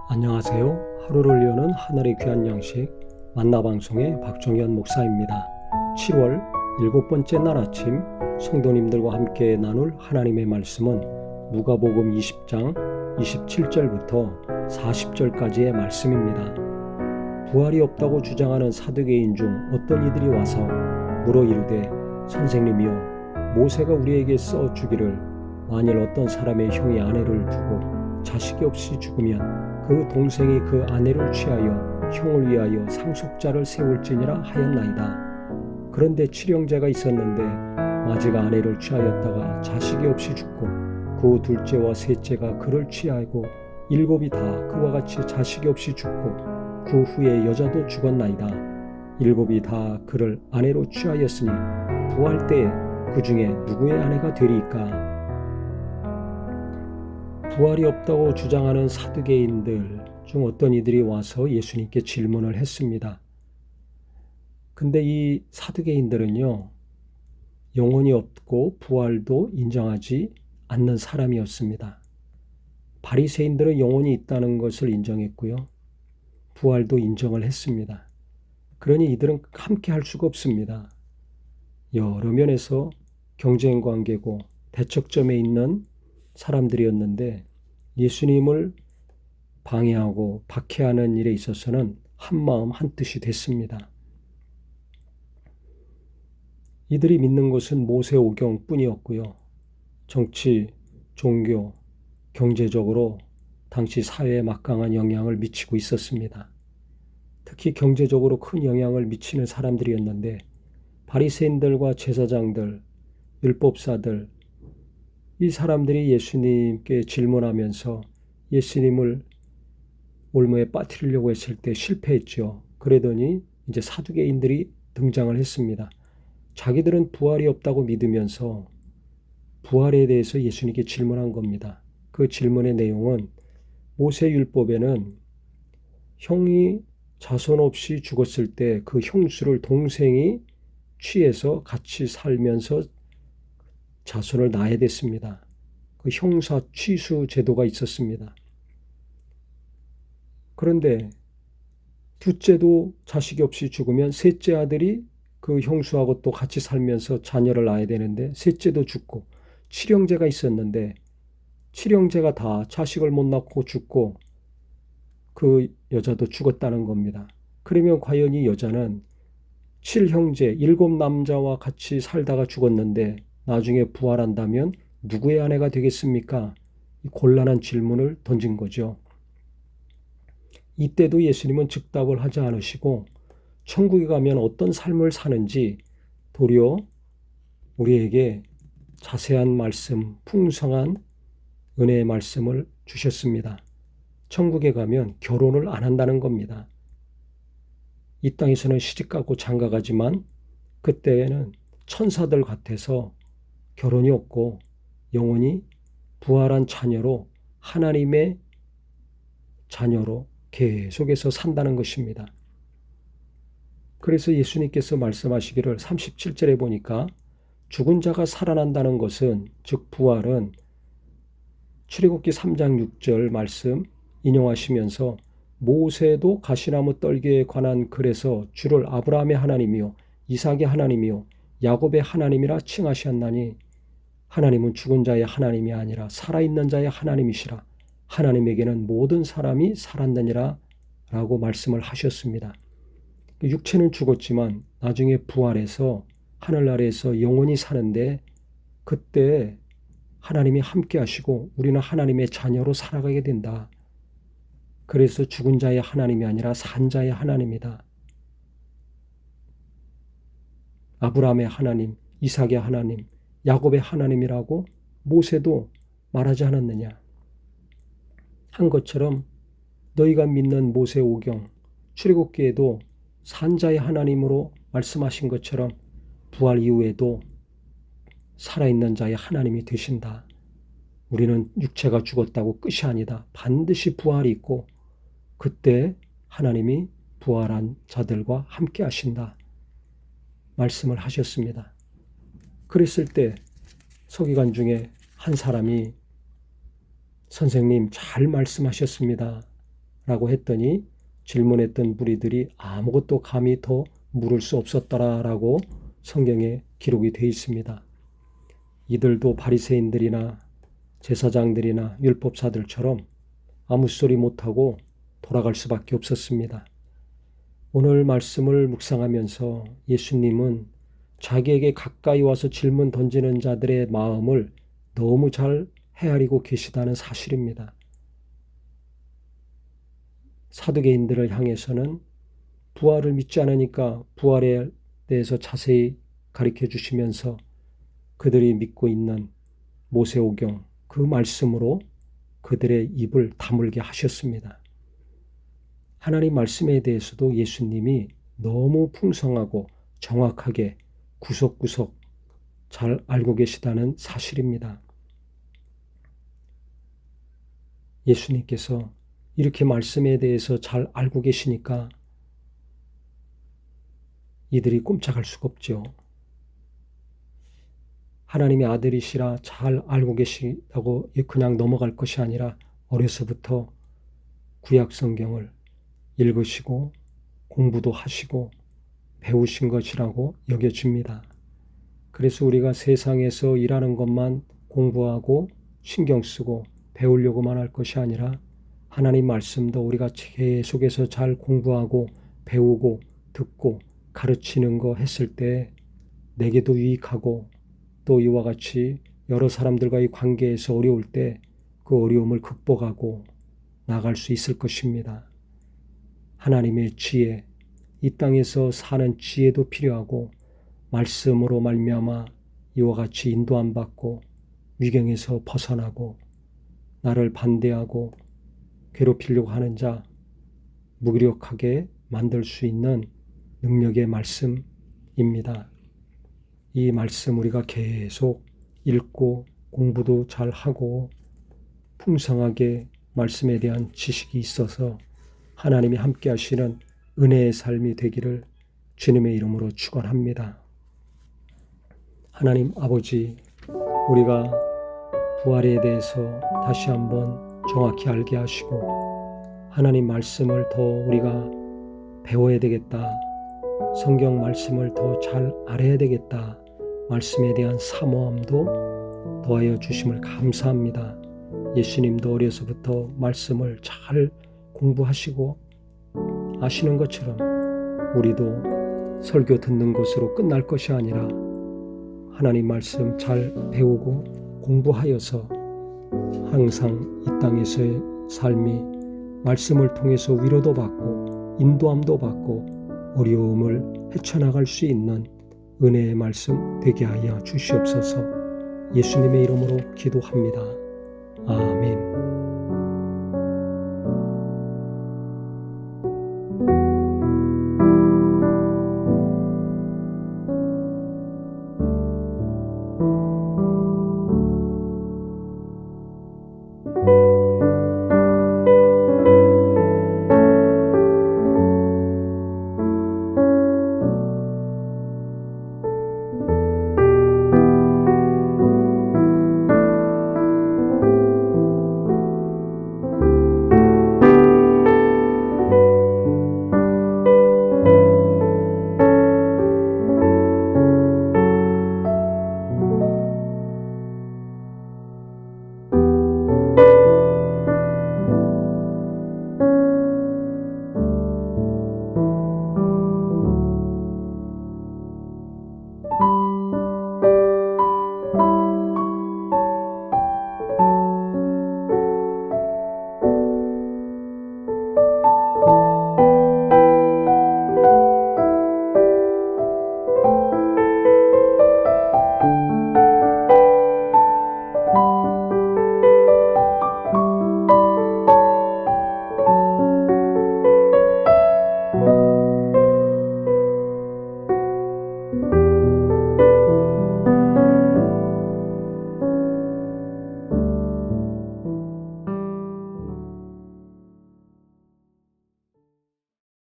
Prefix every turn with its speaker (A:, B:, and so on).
A: 안녕하세요. 하루를 여는 하늘의 귀한 양식 만나방송의 박종현 목사입니다. 7월 7번째 날 아침 성도님들과 함께 나눌 하나님의 말씀은 누가복음 20장 27절부터 40절까지의 말씀입니다. 부활이 없다고 주장하는 사두개인 중 어떤 이들이 와서 물어 이르되 선생님이여 모세가 우리에게 써 주기를 만일 어떤 사람의 형이 아내를 두고 자식이 없이 죽으면 그 동생이 그 아내를 취하여 형을 위하여 상속자를 세울지니라 하였나이다. 그런데 칠형제가 있었는데 마지가 아내를 취하였다가 자식이 없이 죽고 그 둘째와 셋째가 그를 취하고 일곱이 다 그와 같이 자식이 없이 죽고 그 후에 여자도 죽었나이다. 일곱이 다 그를 아내로 취하였으니 부활 때에 그 중에 누구의 아내가 되리이까? 부활이 없다고 주장하는 사두개인들 중 어떤 이들이 와서 예수님께 질문을 했습니다. 근데 이 사두개인들은요, 영혼이 없고 부활도 인정하지 않는 사람이었습니다. 바리새인들은 영혼이 있다는 것을 인정했고요, 부활도 인정을 했습니다. 그러니 이들은 함께 할 수가 없습니다. 여러 면에서 경쟁 관계고 대척점에 있는 사람들이었는데 예수님을 방해하고 박해하는 일에 있어서는 한마음 한뜻이 됐습니다. 이들이 믿는 것은 모세오경 뿐이었고요. 정치, 종교, 경제적으로 당시 사회에 막강한 영향을 미치고 있었습니다. 특히 경제적으로 큰 영향을 미치는 사람들이었는데 바리새인들과 제사장들, 율법사들, 이 사람들이 예수님께 질문하면서 예수님을 올무에 빠뜨리려고 했을 때 실패했죠. 그러더니 이제 사두개인들이 등장을 했습니다. 자기들은 부활이 없다고 믿으면서 부활에 대해서 예수님께 질문한 겁니다. 그 질문의 내용은 모세율법에는 형이 자손 없이 죽었을 때 그 형수를 동생이 취해서 같이 살면서 자손을 낳아야 됐습니다. 그 형사 취수 제도가 있었습니다. 그런데 둘째도 자식이 없이 죽으면 셋째 아들이 그 형수하고 또 같이 살면서 자녀를 낳아야 되는데 셋째도 죽고 칠형제가 있었는데 칠형제가 다 자식을 못 낳고 죽고 그 여자도 죽었다는 겁니다. 그러면 과연 이 여자는 칠형제 일곱 남자와 같이 살다가 죽었는데 나중에 부활한다면 누구의 아내가 되겠습니까? 곤란한 질문을 던진 거죠. 이때도 예수님은 즉답을 하지 않으시고 천국에 가면 어떤 삶을 사는지 도리어 우리에게 자세한 말씀, 풍성한 은혜의 말씀을 주셨습니다. 천국에 가면 결혼을 안 한다는 겁니다. 이 땅에서는 시집가고 장가가지만 그때는 천사들 같아서 결혼이 없고 영원히 부활한 자녀로 하나님의 자녀로 계속해서 산다는 것입니다. 그래서 예수님께서 말씀하시기를 37절에 보니까 죽은 자가 살아난다는 것은 즉 부활은 출애굽기 3장 6절 말씀 인용하시면서 모세도 가시나무 떨기에 관한 글에서 주를 아브라함의 하나님이요 이삭의 하나님이요 야곱의 하나님이라 칭하셨나니 하나님은 죽은 자의 하나님이 아니라 살아있는 자의 하나님이시라. 하나님에게는 모든 사람이 살았느니라 라고 말씀을 하셨습니다. 육체는 죽었지만 나중에 부활해서 하늘나라에서 영원히 사는데 그때 하나님이 함께 하시고 우리는 하나님의 자녀로 살아가게 된다. 그래서 죽은 자의 하나님이 아니라 산 자의 하나님이다. 아브라함의 하나님, 이삭의 하나님, 야곱의 하나님이라고 모세도 말하지 않았느냐. 한 것처럼 너희가 믿는 모세오경, 출애굽기에도 산자의 하나님으로 말씀하신 것처럼 부활 이후에도 살아있는 자의 하나님이 되신다. 우리는 육체가 죽었다고 끝이 아니다. 반드시 부활이 있고 그때 하나님이 부활한 자들과 함께 하신다. 말씀을 하셨습니다. 그랬을 때 서기관 중에 한 사람이 선생님 잘 말씀하셨습니다 라고 했더니 질문했던 무리들이 아무것도 감히 더 물을 수 없었더라라고 성경에 기록이 되어 있습니다. 이들도 바리새인들이나 제사장들이나 율법사들처럼 아무 소리 못하고 돌아갈 수밖에 없었습니다. 오늘 말씀을 묵상하면서 예수님은 자기에게 가까이 와서 질문 던지는 자들의 마음을 너무 잘 헤아리고 계시다는 사실입니다. 사두개인들을 향해서는 부활을 믿지 않으니까 부활에 대해서 자세히 가르쳐 주시면서 그들이 믿고 있는 모세오경 그 말씀으로 그들의 입을 다물게 하셨습니다. 하나님 말씀에 대해서도 예수님이 너무 풍성하고 정확하게 구석구석 잘 알고 계시다는 사실입니다. 예수님께서 이렇게 말씀에 대해서 잘 알고 계시니까 이들이 꼼짝할 수가 없죠. 하나님의 아들이시라 잘 알고 계시다고 그냥 넘어갈 것이 아니라 어려서부터 구약 성경을 읽으시고 공부도 하시고 배우신 것이라고 여겨집니다. 그래서 우리가 세상에서 일하는 것만 공부하고 신경 쓰고 배우려고만 할 것이 아니라 하나님 말씀도 우리가 계속해서 잘 공부하고 배우고 듣고 가르치는 거 했을 때 내게도 유익하고 또 이와 같이 여러 사람들과의 관계에서 어려울 때 그 어려움을 극복하고 나갈 수 있을 것입니다. 하나님의 지혜, 이 땅에서 사는 지혜도 필요하고 말씀으로 말미암아 이와 같이 인도함 받고 위경에서 벗어나고 나를 반대하고 괴롭히려고 하는 자 무기력하게 만들 수 있는 능력의 말씀입니다. 이 말씀 우리가 계속 읽고 공부도 잘 하고 풍성하게 말씀에 대한 지식이 있어서 하나님이 함께 하시는 은혜의 삶이 되기를 주님의 이름으로 축원합니다. 하나님 아버지, 우리가 부활에 대해서 다시 한번 정확히 알게 하시고 하나님 말씀을 더 우리가 배워야 되겠다. 성경 말씀을 더 잘 알아야 되겠다. 말씀에 대한 사모함도 더하여 주심을 감사합니다. 예수님도 어려서부터 말씀을 잘 공부하시고 아시는 것처럼 우리도 설교 듣는 것으로 끝날 것이 아니라 하나님 말씀 잘 배우고 공부하여서 항상 이 땅에서의 삶이 말씀을 통해서 위로도 받고 인도함도 받고 어려움을 헤쳐나갈 수 있는 은혜의 말씀 되게 하여 주시옵소서. 예수님의 이름으로 기도합니다. 아멘.